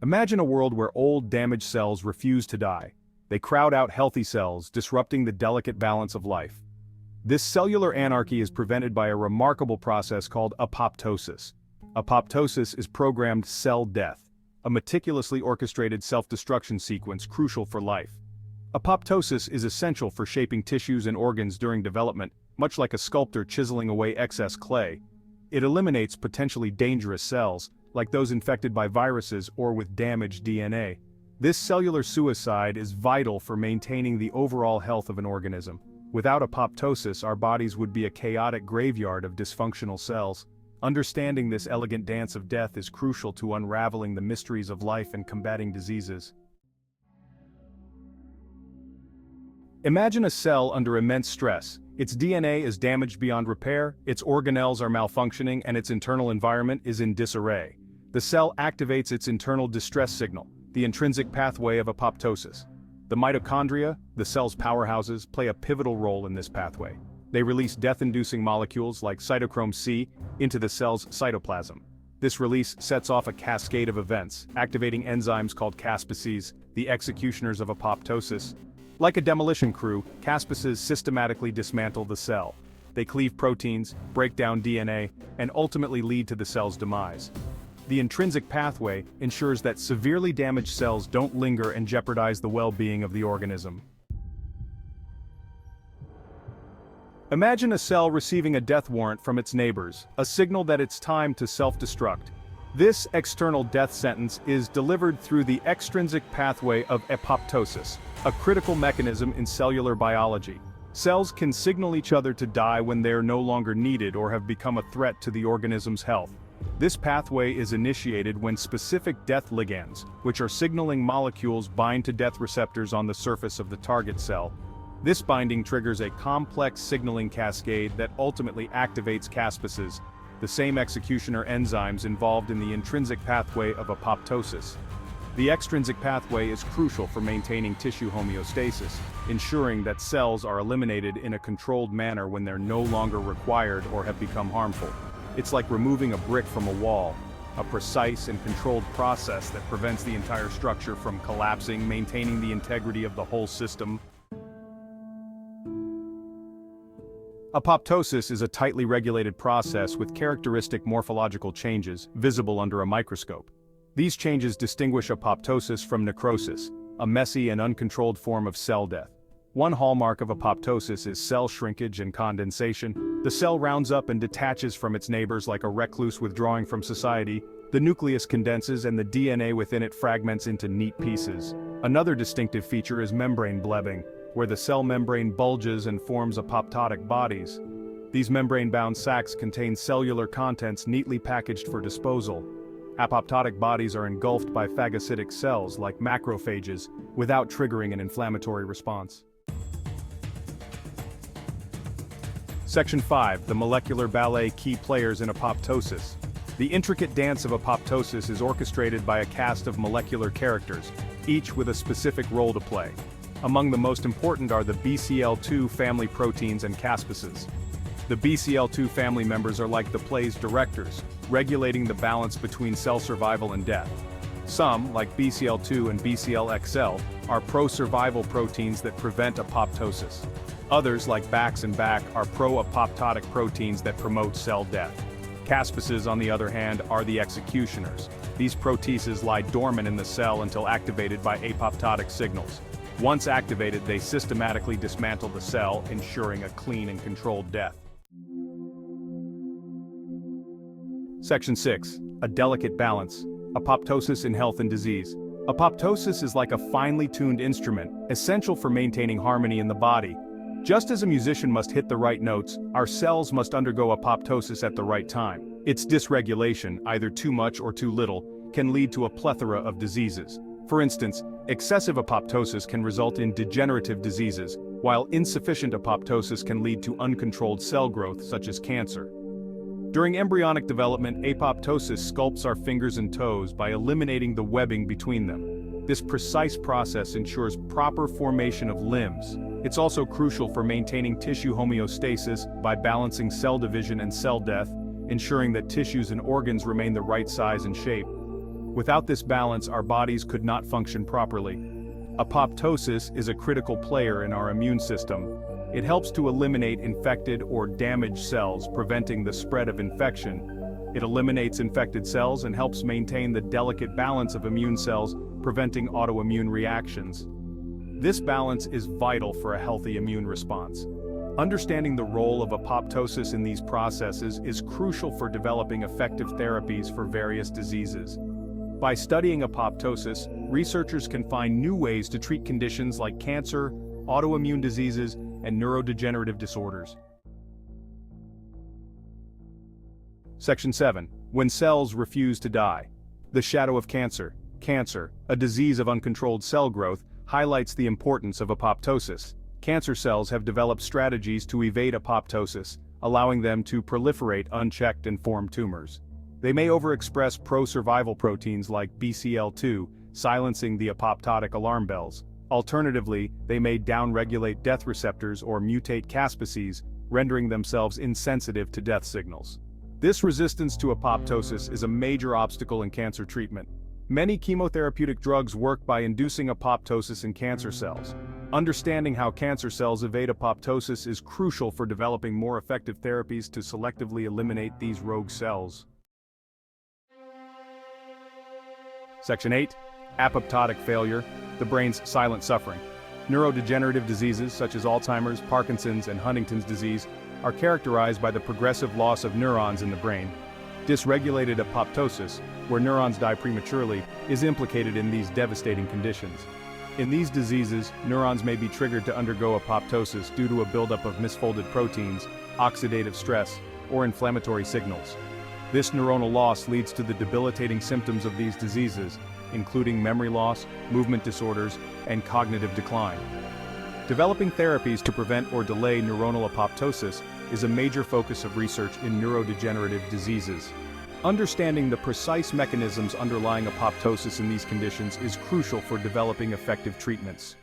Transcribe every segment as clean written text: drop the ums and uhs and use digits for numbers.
Imagine a world where old, damaged cells refuse to die. They crowd out healthy cells, disrupting the delicate balance of life. This cellular anarchy is prevented by a remarkable process called apoptosis. Apoptosis is programmed cell death, a meticulously orchestrated self-destruction sequence crucial for life. Apoptosis is essential for shaping tissues and organs during development, much like a sculptor chiseling away excess clay. It eliminates potentially dangerous cells, like those infected by viruses or with damaged DNA. This cellular suicide is vital for maintaining the overall health of an organism. Without apoptosis, our bodies would be a chaotic graveyard of dysfunctional cells. Understanding this elegant dance of death is crucial to unraveling the mysteries of life and combating diseases. Imagine a cell under immense stress. Its DNA is damaged beyond repair, its organelles are malfunctioning, and its internal environment is in disarray. The cell activates its internal distress signal, the intrinsic pathway of apoptosis. The mitochondria, the cell's powerhouses, play a pivotal role in this pathway. They release death-inducing molecules like cytochrome C into the cell's cytoplasm. This release sets off a cascade of events, activating enzymes called caspases, the executioners of apoptosis. Like a demolition crew, caspases systematically dismantle the cell. They cleave proteins, break down DNA, and ultimately lead to the cell's demise. The intrinsic pathway ensures that severely damaged cells don't linger and jeopardize the well-being of the organism. Imagine a cell receiving a death warrant from its neighbors, a signal that it's time to self-destruct. This external death sentence is delivered through the extrinsic pathway of apoptosis, a critical mechanism in cellular biology. Cells can signal each other to die when they're no longer needed or have become a threat to the organism's health. This pathway is initiated when specific death ligands, which are signaling molecules, bind to death receptors on the surface of the target cell. This binding triggers a complex signaling cascade that ultimately activates caspases, the same executioner enzymes involved in the intrinsic pathway of apoptosis. The extrinsic pathway is crucial for maintaining tissue homeostasis, ensuring that cells are eliminated in a controlled manner when they're no longer required or have become harmful. It's like removing a brick from a wall, a precise and controlled process that prevents the entire structure from collapsing, maintaining the integrity of the whole system. Apoptosis is a tightly regulated process with characteristic morphological changes visible under a microscope. These changes distinguish apoptosis from necrosis, a messy and uncontrolled form of cell death. One hallmark of apoptosis is cell shrinkage and condensation. The cell rounds up and detaches from its neighbors like a recluse withdrawing from society. The nucleus condenses and the DNA within it fragments into neat pieces. Another distinctive feature is membrane blebbing, where the cell membrane bulges and forms apoptotic bodies. These membrane-bound sacs contain cellular contents neatly packaged for disposal. Apoptotic bodies are engulfed by phagocytic cells like macrophages without triggering an inflammatory response. Section 5. The molecular ballet key players in apoptosis. The intricate dance of apoptosis is orchestrated by a cast of molecular characters, each with a specific role to play. Among the most important are the BCL2 family proteins and caspases. The BCL2 family members are like the play's directors, regulating the balance between cell survival and death. Some, like BCL2 and BCLXL, are pro-survival proteins that prevent apoptosis. Others, like BAX and BAC, are pro-apoptotic proteins that promote cell death. Caspases, on the other hand, are the executioners. These proteases lie dormant in the cell until activated by apoptotic signals. Once activated, they systematically dismantle the cell, ensuring a clean and controlled death. Section 6. A delicate balance. Apoptosis in health and disease. Apoptosis is like a finely tuned instrument, essential for maintaining harmony in the body. Just as a musician must hit the right notes, our cells must undergo apoptosis at the right time. Its dysregulation, either too much or too little, can lead to a plethora of diseases. For instance, excessive apoptosis can result in degenerative diseases, while insufficient apoptosis can lead to uncontrolled cell growth such as cancer. During embryonic development, apoptosis sculpts our fingers and toes by eliminating the webbing between them. This precise process ensures proper formation of limbs. It's also crucial for maintaining tissue homeostasis by balancing cell division and cell death, ensuring that tissues and organs remain the right size and shape. Without this balance, our bodies could not function properly. Apoptosis is a critical player in our immune system. It helps to eliminate infected or damaged cells, preventing the spread of infection. It eliminates infected cells and helps maintain the delicate balance of immune cells, preventing autoimmune reactions. This balance is vital for a healthy immune response. Understanding the role of apoptosis in these processes is crucial for developing effective therapies for various diseases. By studying apoptosis, researchers can find new ways to treat conditions like cancer, autoimmune diseases, and neurodegenerative disorders. Section 7. When cells refuse to die. The shadow of cancer. Cancer, a disease of uncontrolled cell growth, highlights the importance of apoptosis. Cancer cells have developed strategies to evade apoptosis, allowing them to proliferate unchecked and form tumors. They may overexpress pro-survival proteins like BCL2, silencing the apoptotic alarm bells. Alternatively, they may downregulate death receptors or mutate caspases, rendering themselves insensitive to death signals. This resistance to apoptosis is a major obstacle in cancer treatment. Many chemotherapeutic drugs work by inducing apoptosis in cancer cells. Understanding how cancer cells evade apoptosis is crucial for developing more effective therapies to selectively eliminate these rogue cells. Section 8. Apoptotic failure, the brain's silent suffering. Neurodegenerative diseases such as Alzheimer's, Parkinson's, and Huntington's disease are characterized by the progressive loss of neurons in the brain. Dysregulated apoptosis, where neurons die prematurely, is implicated in these devastating conditions. In these diseases, neurons may be triggered to undergo apoptosis due to a buildup of misfolded proteins, oxidative stress, or inflammatory signals. This neuronal loss leads to the debilitating symptoms of these diseases, including memory loss, movement disorders, and cognitive decline. Developing therapies to prevent or delay neuronal apoptosis is a major focus of research in neurodegenerative diseases. Understanding the precise mechanisms underlying apoptosis in these conditions is crucial for developing effective treatments.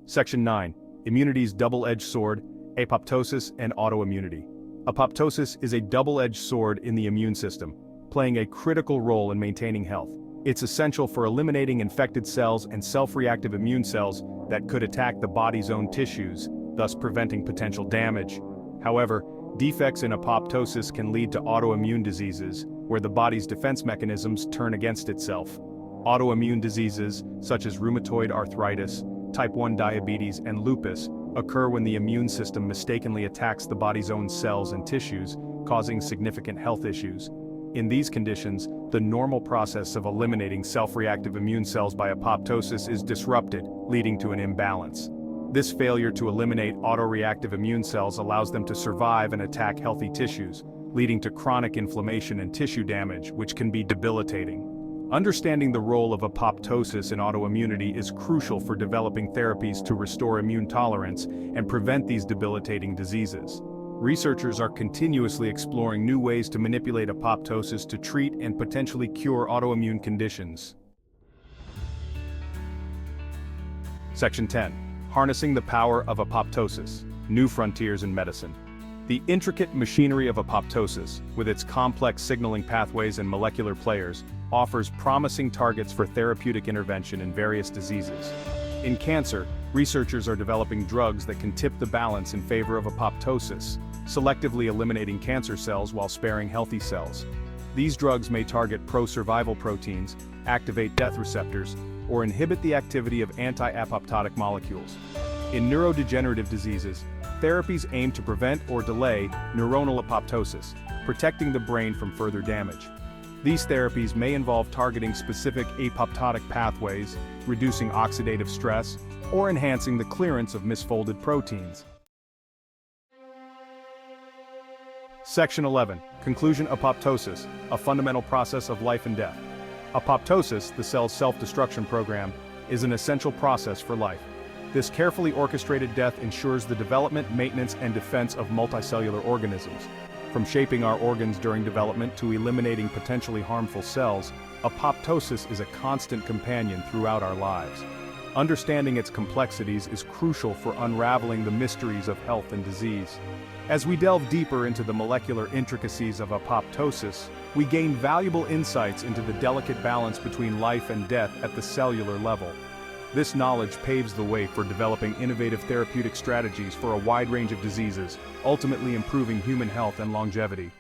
Section 9. Immunity's double-edged sword, apoptosis and autoimmunity. Apoptosis is a double-edged sword in the immune system, playing a critical role in maintaining health. It's essential for eliminating infected cells and self-reactive immune cells that could attack the body's own tissues, thus preventing potential damage. However, defects in apoptosis can lead to autoimmune diseases, where the body's defense mechanisms turn against itself. Autoimmune diseases, such as rheumatoid arthritis, type 1 diabetes, and lupus, occur when the immune system mistakenly attacks the body's own cells and tissues, causing significant health issues. In these conditions, the normal process of eliminating self-reactive immune cells by apoptosis is disrupted, leading to an imbalance. This failure to eliminate autoreactive immune cells allows them to survive and attack healthy tissues, leading to chronic inflammation and tissue damage, which can be debilitating. Understanding the role of apoptosis in autoimmunity is crucial for developing therapies to restore immune tolerance and prevent these debilitating diseases. Researchers are continuously exploring new ways to manipulate apoptosis to treat and potentially cure autoimmune conditions. Section 10. Harnessing the power of apoptosis, new frontiers in medicine. The intricate machinery of apoptosis, with its complex signaling pathways and molecular players, offers promising targets for therapeutic intervention in various diseases. In cancer, researchers are developing drugs that can tip the balance in favor of apoptosis, selectively eliminating cancer cells while sparing healthy cells. These drugs may target pro-survival proteins, activate death receptors, or inhibit the activity of anti-apoptotic molecules. In neurodegenerative diseases, therapies aim to prevent or delay neuronal apoptosis, protecting the brain from further damage. These therapies may involve targeting specific apoptotic pathways, reducing oxidative stress, or enhancing the clearance of misfolded proteins. Section 11. Conclusion. Apoptosis, a fundamental process of life and death. Apoptosis, the cell's self-destruction program, is an essential process for life. This carefully orchestrated death ensures the development, maintenance, and defense of multicellular organisms. From shaping our organs during development to eliminating potentially harmful cells, apoptosis is a constant companion throughout our lives. Understanding its complexities is crucial for unraveling the mysteries of health and disease. As we delve deeper into the molecular intricacies of apoptosis, we gain valuable insights into the delicate balance between life and death at the cellular level. This knowledge paves the way for developing innovative therapeutic strategies for a wide range of diseases, ultimately improving human health and longevity.